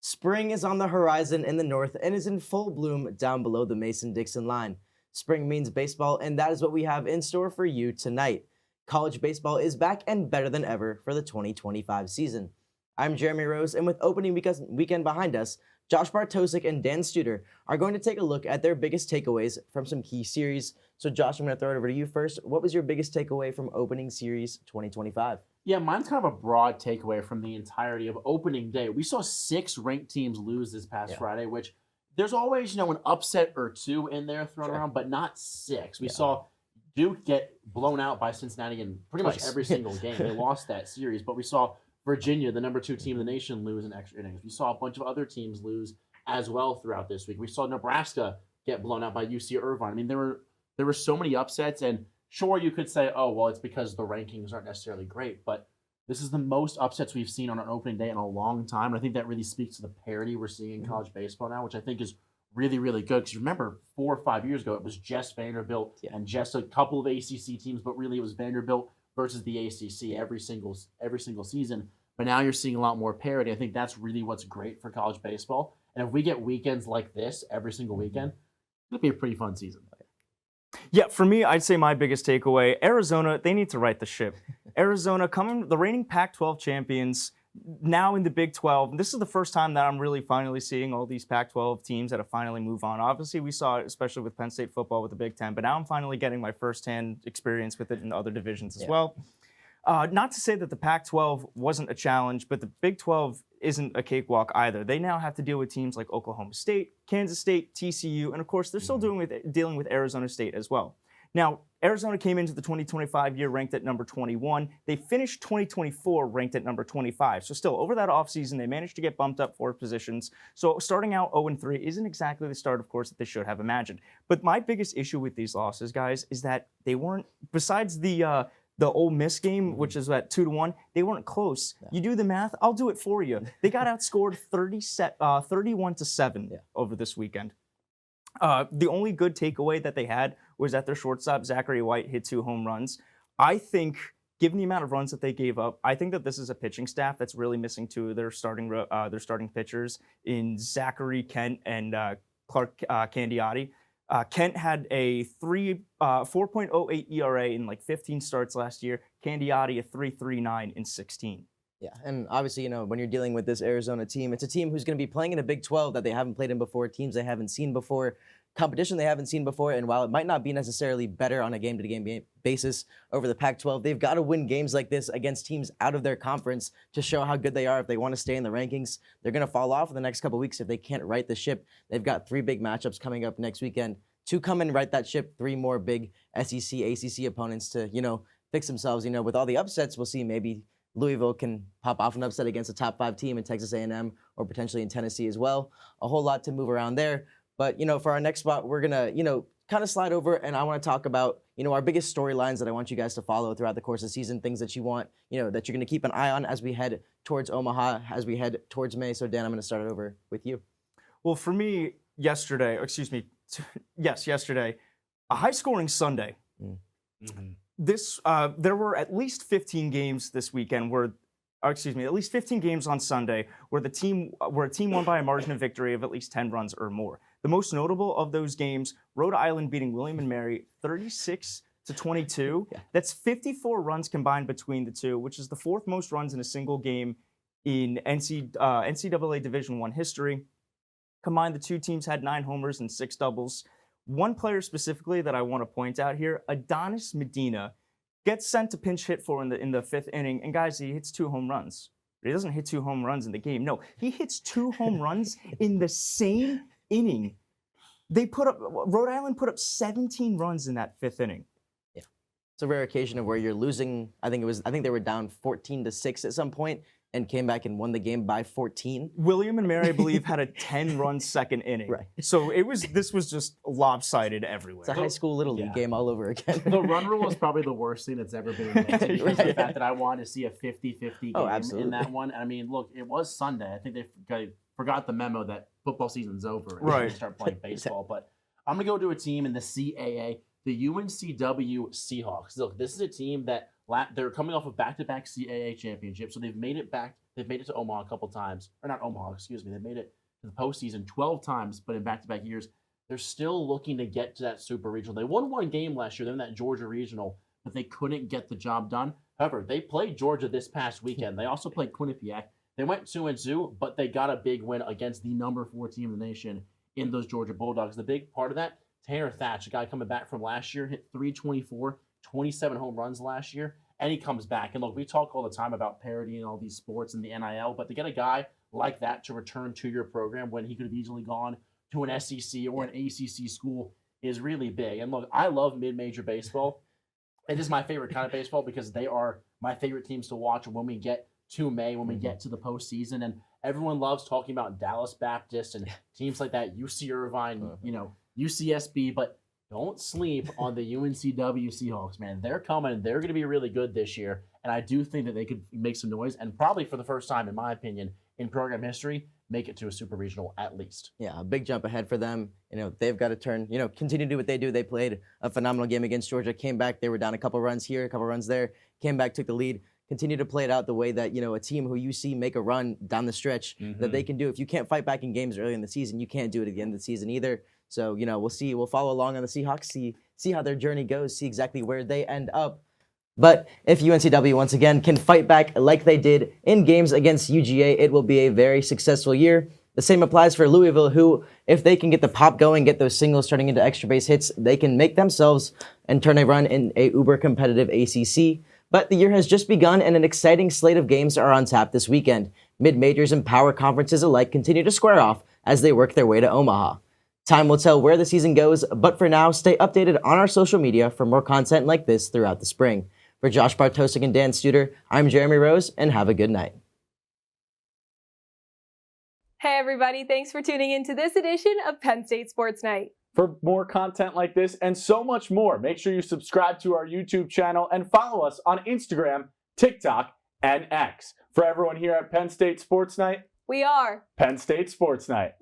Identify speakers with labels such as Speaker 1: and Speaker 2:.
Speaker 1: Spring is on the horizon in the north and is in full bloom down below the Mason-Dixon line. Spring means baseball, and that is what we have in store for you tonight. College baseball is back and better than ever for the 2025 season. I'm Jeremy Rose, and with opening weekend behind us, Josh Bartosik and Dan Studer are going to take a look at their biggest takeaways from some key series. So Josh, I'm going to throw it over to you first. What was your biggest takeaway from opening series 2025?
Speaker 2: Yeah, mine's kind of a broad takeaway from the entirety of opening day. We saw 6 ranked teams lose this past Friday, which there's always, an upset or two in there thrown around, but not 6. We saw Duke get blown out by Cincinnati in pretty much every single game. They lost that series, but we saw Virginia, the number 2 team in the nation, lose in extra innings. We saw a bunch of other teams lose as well throughout this week. We saw Nebraska get blown out by UC Irvine. I mean, there were so many upsets, and sure, you could say, oh, well, it's because the rankings aren't necessarily great, but this is the most upsets we've seen on an opening day in a long time, and I think that really speaks to the parity we're seeing in college baseball now, which I think is really, really good. Because remember, 4 or 5 years ago, it was just Vanderbilt and just a couple of ACC teams, but really it was Vanderbilt versus the ACC every single season. But now you're seeing a lot more parity. I think that's really what's great for college baseball. And if we get weekends like this every single weekend, it'll be a pretty fun season.
Speaker 3: Yeah, for me, I'd say my biggest takeaway, Arizona, they need to right the ship. Arizona, the reigning Pac-12 champions, now in the Big 12. This is the first time that I'm really finally seeing all these Pac-12 teams that have finally moved on. Obviously, we saw it, especially with Penn State football with the Big 10, but now I'm finally getting my firsthand experience with it in the other divisions as well. Not to say that the Pac-12 wasn't a challenge, but the Big 12 isn't a cakewalk either. They now have to deal with teams like Oklahoma State, Kansas State, TCU, and of course, they're still dealing with Arizona State as well. Now, Arizona came into the 2025 year ranked at number 21. They finished 2024 ranked at number 25. So still, over that offseason, they managed to get bumped up 4 positions. So starting out 0-3 isn't exactly the start, of course, that they should have imagined. But my biggest issue with these losses, guys, is that they weren't, besides the Ole Miss game, which is at 2-1, they weren't close. You do the math, I'll do it for you. They got outscored 31-7 over this weekend. The only good takeaway that they had was that their shortstop, Zachary White, hit 2 home runs. I think, given the amount of runs that they gave up, I think that this is a pitching staff that's really missing 2 of their starting pitchers in Zachary Kent and Clark Candiotti. Kent had a 4.08 ERA in 15 starts last year. Candiotti a 3.39 in 16.
Speaker 1: Yeah, and obviously, when you're dealing with this Arizona team, it's a team who's going to be playing in a Big 12 that they haven't played in before, teams they haven't seen before, competition they haven't seen before, and while it might not be necessarily better on a game-to-game basis over the Pac-12, they've got to win games like this against teams out of their conference to show how good they are if they want to stay in the rankings. They're going to fall off in the next couple weeks if they can't right the ship. They've got 3 big matchups coming up next weekend. 2 come and right that ship, 3 more big SEC, ACC opponents to, fix themselves. With all the upsets, we'll see maybe Louisville can pop off an upset against a top 5 team in Texas A&M or potentially in Tennessee as well. A whole lot to move around there. But, for our next spot, we're going to, kind of slide over, and I want to talk about, our biggest storylines that I want you guys to follow throughout the course of the season, things that you want, that you're going to keep an eye on as we head towards Omaha, as we head towards May. So, Dan, I'm going to start it over with you.
Speaker 3: Well, for me, yesterday, a high-scoring Sunday. There were at least 15 games this weekend at least 15 games on Sunday where a team won by a margin of victory of at least 10 runs or more. The most notable of those games, Rhode Island beating William and Mary 36-22. That's 54 runs combined between the two, which is the 4th most runs in a single game in NCAA Division I history. Combined, the 2 teams had 9 homers and 6 doubles. One player specifically that I want to point out here, Adonis Medina, gets sent to pinch hit for in the 5th inning, and guys, he hits 2 home runs. But he doesn't hit 2 home runs in the game. No, he hits 2 home runs in the same inning. Rhode Island put up 17 runs in that 5th inning.
Speaker 1: Yeah, it's a rare occasion of where you're losing. I think they were down 14-6 at some point, and came back and won the game by 14.
Speaker 3: William and Mary, I believe, had a 10-run second inning. Right. So this was just lopsided everywhere.
Speaker 1: It's a high school Little League game all over again.
Speaker 2: The run rule is probably the worst thing that's ever been invented. Because the fact that I wanted to see a 50-50 game in that one. And I mean, look, it was Sunday. I think they forgot the memo that football season's over and they start playing baseball. But I'm going to go to a team in the CAA, the UNCW Seahawks. Look, this is a team that they're coming off of back-to-back CAA championships, so they've made it back They've made it to Omaha a couple times. Or not Omaha, excuse me. They've made it to the postseason 12 times, but in back-to-back years. They're still looking to get to that super regional. They won one game last year. They're in that Georgia regional, but they couldn't get the job done. However, they played Georgia this past weekend. They also played Quinnipiac. They went 2-2, but they got a big win against the number 4 team in the nation in those Georgia Bulldogs. The big part of that, Tanner Thatch, a guy coming back from last year, hit .324, 27 home runs last year, and he comes back. And look, we talk all the time about parity and all these sports and the NIL, but to get a guy like that to return to your program when he could have easily gone to an SEC or an ACC school is really big. And look, I love mid-major baseball. It is my favorite kind of baseball because they are my favorite teams to watch when we get to May, when we get to the postseason. And everyone loves talking about Dallas Baptist and teams like that, UC Irvine, UCSB, but don't sleep on the UNCW Seahawks, man. They're coming. They're going to be really good this year. And I do think that they could make some noise and probably for the first time, in my opinion, in program history, make it to a super regional at least.
Speaker 1: Yeah, a big jump ahead for them. They've got to continue to do what they do. They played a phenomenal game against Georgia, came back, they were down a couple runs here, a couple runs there, came back, took the lead, continue to play it out the way that, a team who you see make a run down the stretch that they can do. If you can't fight back in games early in the season, you can't do it at the end of the season either. So, we'll see. We'll follow along on the Seahawks, see how their journey goes, see exactly where they end up. But if UNCW, once again, can fight back like they did in games against UGA, it will be a very successful year. The same applies for Louisville, who, if they can get the pop going, get those singles turning into extra base hits, they can make themselves and turn a run in a uber competitive ACC. But the year has just begun, and an exciting slate of games are on tap this weekend. Mid-majors and power conferences alike continue to square off as they work their way to Omaha. Time will tell where the season goes, but for now, stay updated on our social media for more content like this throughout the spring. For Josh Bartosik and Dan Studer, I'm Jeremy Rose, and have a good night.
Speaker 4: Hey everybody, thanks for tuning in to this edition of Penn State Sports Night.
Speaker 5: For more content like this and so much more, make sure you subscribe to our YouTube channel and follow us on Instagram, TikTok, and X. For everyone here at Penn State Sports Night,
Speaker 4: We are
Speaker 5: Penn State Sports Night.